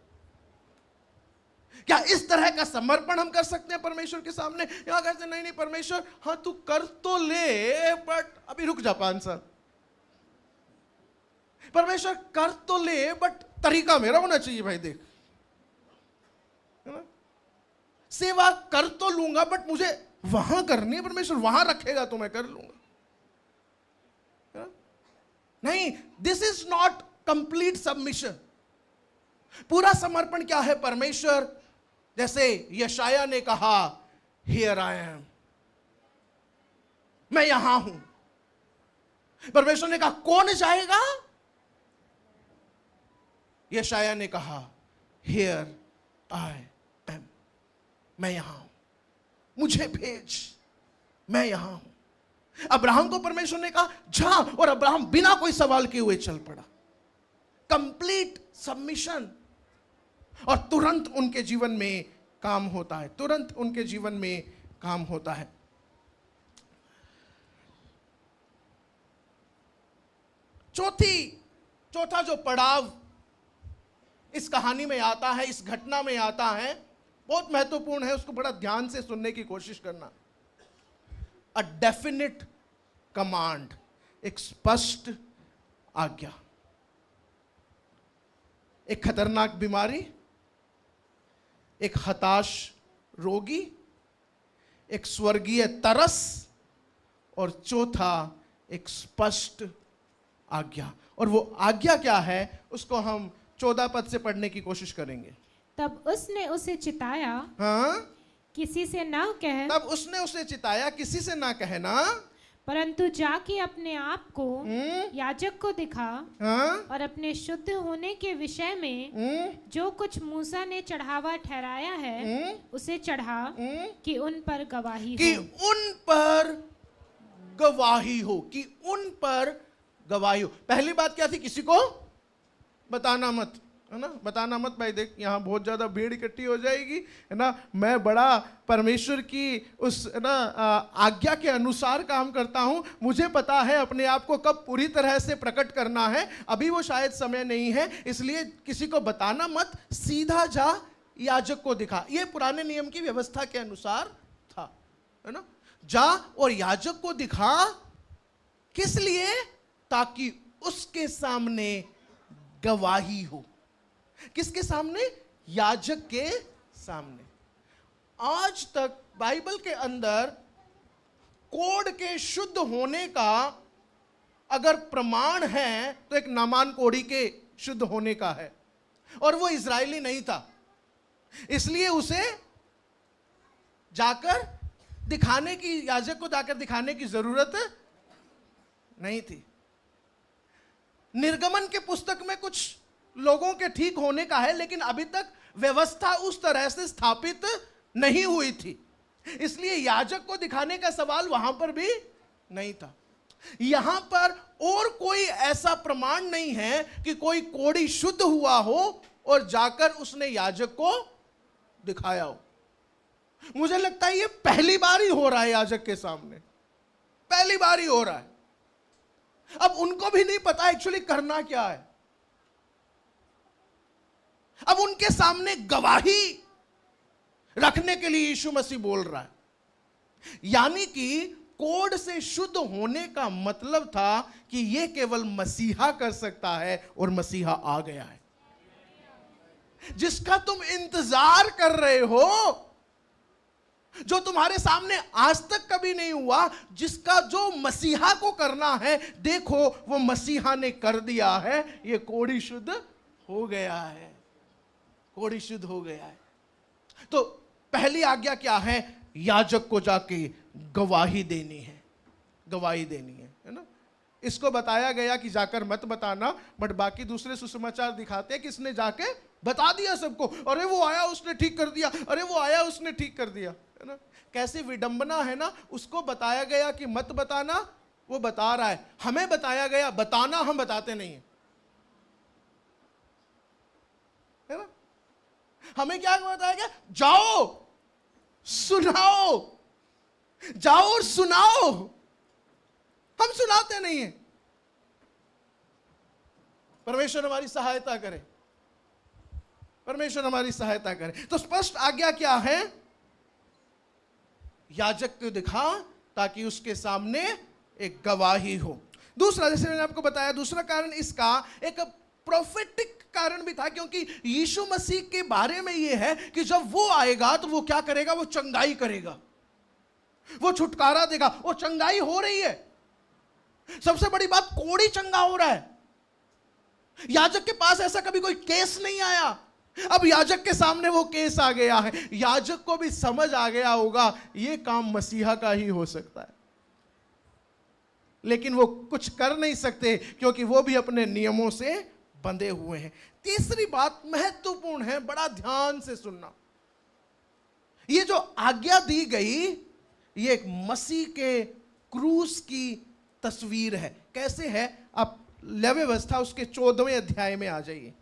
क्या इस तरह का समर्पण हम कर सकते हैं परमेश्वर के सामने? यहां कहते नहीं नहीं परमेश्वर, हां तू कर तो ले, बट अभी रुक जा 5 साल। परमेश्वर कर तो ले, बट तरीका मेरा होना चाहिए भाई, देख, है ना? सेवा कर तो लूंगा, बट मुझे वहां करनी है, परमेश्वर वहां रखेगा तो मैं कर लूंगा, है ना? नहीं, this is not complete submission. पूरा समर्पण क्या है? परमेश्वर, जैसे यशाया ने कहा, हियर आई एम, मैं यहां हूं। परमेश्वर ने कहा कौन जाएगा? यशाया ने कहा हियर आई एम, मैं यहां हूं, मुझे भेज, मैं यहां हूं। अब्राहम को परमेश्वर ने कहा जा, और अब्राहम बिना कोई सवाल किए हुए चल पड़ा। कंप्लीट सबमिशन, और तुरंत उनके जीवन में काम होता है, तुरंत उनके जीवन में काम होता है। चौथा जो पड़ाव इस कहानी में आता है, इस घटना में आता है, बहुत महत्वपूर्ण है, उसको बड़ा ध्यान से सुनने की कोशिश करना। अ डेफिनेट कमांड, एक स्पष्ट आज्ञा। एक खतरनाक बीमारी, एक हताश रोगी, एक स्वर्गीय तरस, और चौथा एक स्पष्ट आज्ञा। और वो आज्ञा क्या है उसको हम 14 पद से पढ़ने की कोशिश करेंगे। तब उसने उसे चिताया, हाँ, किसी से ना कह, तब उसने उसे चिताया, किसी से ना कहना, परंतु जाके अपने आप को याजक को दिखा, हाँ, और अपने शुद्ध होने के विषय में जो कुछ मूसा ने चढ़ावा ठहराया है उसे चढ़ा, कि उन पर गवाही कि हो। उन पर गवाही हो, कि उन पर गवाही हो। पहली बात क्या थी? किसी को बताना मत, है ना? बताना मत भाई, देख यहाँ बहुत ज्यादा भीड़ इकट्ठी हो जाएगी, है ना? मैं बड़ा परमेश्वर की उस, है ना, आज्ञा के अनुसार काम करता हूँ, मुझे पता है अपने आप को कब पूरी तरह से प्रकट करना है, अभी वो शायद समय नहीं है, इसलिए किसी को बताना मत, सीधा जा याजक को दिखा। ये पुराने नियम की व्यवस्था के अनुसार था, है ना? जा और याजक को दिखा, किस लिए? ताकि उसके सामने गवाही हो। किसके सामने? याजक के सामने। आज तक बाइबल के अंदर कोढ़ के शुद्ध होने का अगर प्रमाण है तो एक नामान कोढ़ी के शुद्ध होने का है, और वो इजरायली नहीं था, इसलिए उसे जाकर दिखाने की, याजक को जाकर दिखाने की जरूरत नहीं थी। निर्गमन के पुस्तक में कुछ लोगों के ठीक होने का है, लेकिन अभी तक व्यवस्था उस तरह से स्थापित नहीं हुई थी, इसलिए याजक को दिखाने का सवाल वहां पर भी नहीं था। यहां पर और कोई ऐसा प्रमाण नहीं है कि कोई कोढ़ी शुद्ध हुआ हो और जाकर उसने याजक को दिखाया हो। मुझे लगता है ये पहली बार ही हो रहा है याजक के सामने, पहली बार ही हो रहा है। अब उनको भी नहीं पता एक्चुअली करना क्या है। अब उनके सामने गवाही रखने के लिए यीशु मसीह बोल रहा है। यानी कि कोढ़ से शुद्ध होने का मतलब था कि यह केवल मसीहा कर सकता है, और मसीहा आ गया है। जिसका तुम इंतजार कर रहे हो, जो तुम्हारे सामने आज तक कभी नहीं हुआ, जिसका जो मसीहा को करना है, देखो वो मसीहा ने कर दिया है। ये कोढ़ी शुद्ध हो गया है, कोढ़ी शुद्ध हो गया है। तो पहली आज्ञा क्या है? याजक को जाके गवाही देनी है, गवाही देनी है ना। इसको बताया गया कि जाकर मत बताना, बट बाकी दूसरे सुसमाचार दिखाते हैं कि इसने जाके बता दिया सबको। अरे वो आया उसने ठीक कर दिया, अरे वो आया उसने ठीक कर दिया, है ना। कैसी विडंबना है ना। उसको बताया गया कि मत बताना, वो बता रहा है। हमें बताया गया बताना, हम बताते नहीं है ना। हमें क्या बताया गया? जाओ सुनाओ, जाओ और सुनाओ। हम सुनाते नहीं हैं। परमेश्वर हमारी सहायता करे, परमेश्वर हमारी सहायता करे। तो स्पष्ट आज्ञा क्या है? याजक को दिखा ताकि उसके सामने एक गवाही हो। दूसरा, जैसे मैंने आपको बताया, दूसरा कारण इसका एक प्रोफेटिक कारण भी था, क्योंकि यीशु मसीह के बारे में यह है कि जब वो आएगा तो वो क्या करेगा? वो चंगाई करेगा, वो छुटकारा देगा। वो चंगाई हो रही है। सबसे बड़ी बात, कोढ़ी चंगा हो रहा है। याजक के पास ऐसा कभी कोई केस नहीं आया, अब याजक के सामने वो केस आ गया है। याजक को भी समझ आ गया होगा ये काम मसीहा का ही हो सकता है, लेकिन वो कुछ कर नहीं सकते क्योंकि वो भी अपने नियमों से बंधे हुए हैं। तीसरी बात महत्वपूर्ण है, बड़ा ध्यान से सुनना। ये जो आज्ञा दी गई, ये एक मसीह के क्रूस की तस्वीर है। कैसे है? आप लेवी व्यवस्था उसके 14वें अध्याय में आ जाइए।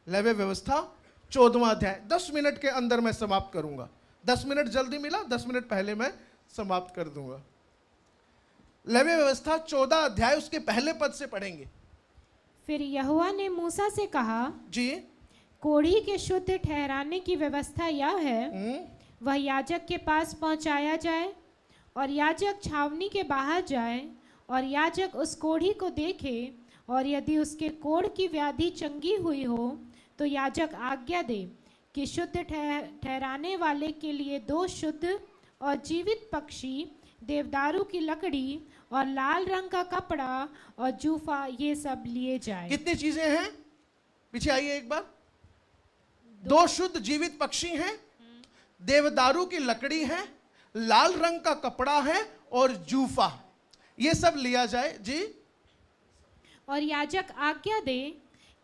लेवी व्यवस्था 14वां अध्याय। 10 मिनट के अंदर मैं समाप्त करूंगा। 10 मिनट जल्दी मिला, 10 मिनट पहले मैं समाप्त कर दूंगा। लेवी व्यवस्था 14 अध्याय उसके पहले पद से पढ़ेंगे। फिर यहोवा ने मूसा से कहा, जी, कोढ़ी के शुद्ध ठहराने की व्यवस्था यह है, वह याजक के पास पहुंचाया जाए, और याजक छावनी के बाहर जाए, और याजक उस कोढ़ी को देखे, और यदि उसके कोढ़ की व्याधि चंगी हुई हो तो याजक आज्ञा दे कि शुद्ध ठहराने वाले के लिए 2 शुद्ध और जीवित पक्षी, देवदारू की लकड़ी और लाल रंग का कपड़ा और जूफा, ये सब लिए जाए। कितनी चीजें हैं? पीछे आइए एक बार। 2 शुद्ध जीवित पक्षी हैं, देवदारू की लकड़ी है, लाल रंग का कपड़ा है और जूफा, ये सब लिया जाए। जी, और याजक आज्ञा दे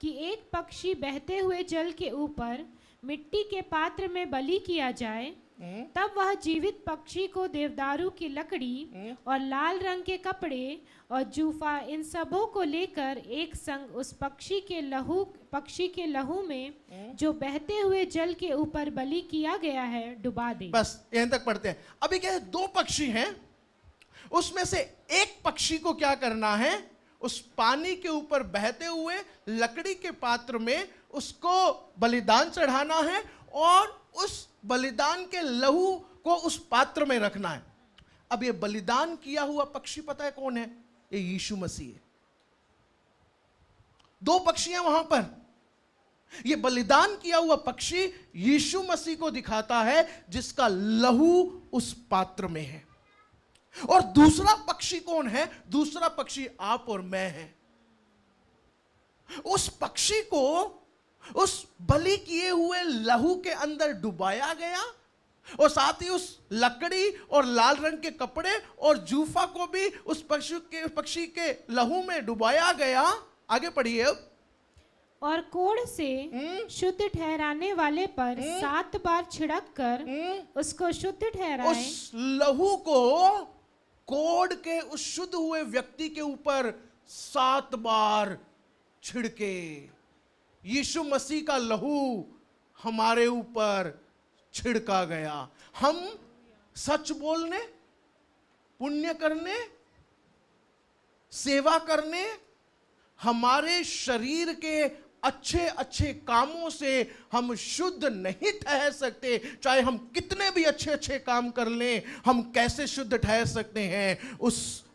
कि एक पक्षी बहते हुए जल के ऊपर मिट्टी के पात्र में बलि किया जाए। तब वह जीवित पक्षी को देवदारू की लकड़ी और लाल रंग के कपड़े और जूफा, इन सबों को लेकर एक संग उस पक्षी के लहू में जो बहते हुए जल के ऊपर बलि किया गया है डुबा दे। बस यहां तक पढ़ते हैं। अभी क्या है? 2 पक्षी हैं, उसमें से एक पक्षी को क्या करना है? उस पानी के ऊपर बहते हुए लकड़ी के पात्र में उसको बलिदान चढ़ाना है, और उस बलिदान के लहू को उस पात्र में रखना है। अब ये बलिदान किया हुआ पक्षी पता है कौन है? ये यीशु मसीह है। 2 पक्षी हैं वहां पर। ये बलिदान किया हुआ पक्षी यीशु मसीह को दिखाता है, जिसका लहू उस पात्र में है। और दूसरा पक्षी कौन है? दूसरा पक्षी आप और मैं हैं। उस पक्षी को उस बलि किए हुए लहू के अंदर डुबाया गया, और साथ ही उस लकड़ी और लाल रंग के कपड़े और जूफा को भी उस पक्षी के लहू में डुबाया गया। आगे पढ़िए। और कोढ़ से शुद्ध ठहराने वाले पर 7 बार छिड़क कर उसको शुद्ध ठहराए। उस लहू को कोढ़ के उस शुद्ध हुए व्यक्ति के ऊपर 7 बार छिड़के। यीशु मसीह का लहू हमारे ऊपर छिड़का गया। हम सच बोलने, पुण्य करने, सेवा करने, हमारे शरीर के अच्छे अच्छे कामों से हम शुद्ध नहीं ठहर सकते। चाहे हम कितने भी अच्छे अच्छे काम कर लें, हम कैसे शुद्ध ठहर सकते हैं?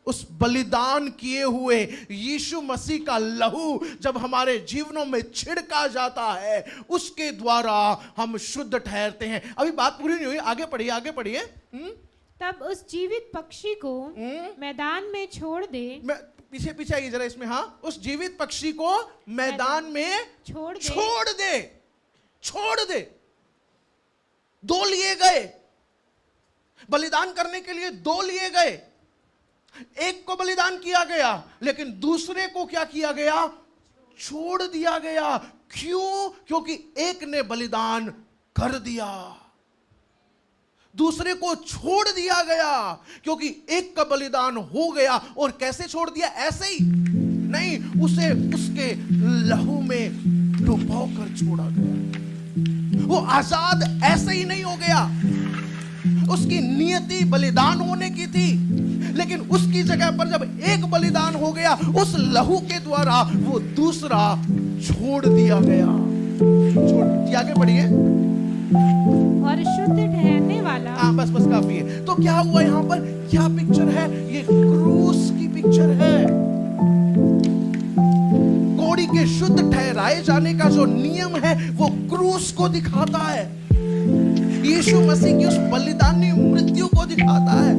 उस बलिदान किए हुए यीशु मसीह का लहू जब हमारे जीवनों में छिड़का जाता है, उसके द्वारा हम शुद्ध ठहरते हैं। अभी बात पूरी नहीं हुई, आगे पढ़िए, आगे पढ़िए। तब उस जीवित पक्षी को मैदान में छोड़ दे। पीछे पीछे आइए जरा इसमें। हाँ, उस जीवित पक्षी को मैदान में छोड़ दे। दो लिए गए, बलिदान करने के लिए दो लिए गए। एक को बलिदान किया गया, लेकिन दूसरे को क्या किया गया? छोड़ दिया गया। क्यों? क्योंकि एक ने बलिदान कर दिया, दूसरे को छोड़ दिया गया। क्योंकि एक का बलिदान हो गया। और कैसे छोड़ दिया? ऐसे ही नहीं, उसे उसके लहू में डुबो कर छोड़ा गया। वो आजाद ऐसे ही नहीं हो गया। उसकी नियति बलिदान होने की थी, लेकिन उसकी जगह पर जब एक बलिदान हो गया, उस लहू के द्वारा वो दूसरा छोड़ दिया गया। आगे बढ़िए। और शुद्ध ठहरने वाला। हाँ, बस काफी है। तो क्या हुआ यहाँ पर? क्या पिक्चर है? ये क्रूस की पिक्चर है। कोड़ी के शुद्ध ठहराए जाने का जो नियम है, वो क्रूस को दिखाता है। यीशु मसीह की उस बलिदानी मृत्यु को दिखाता है।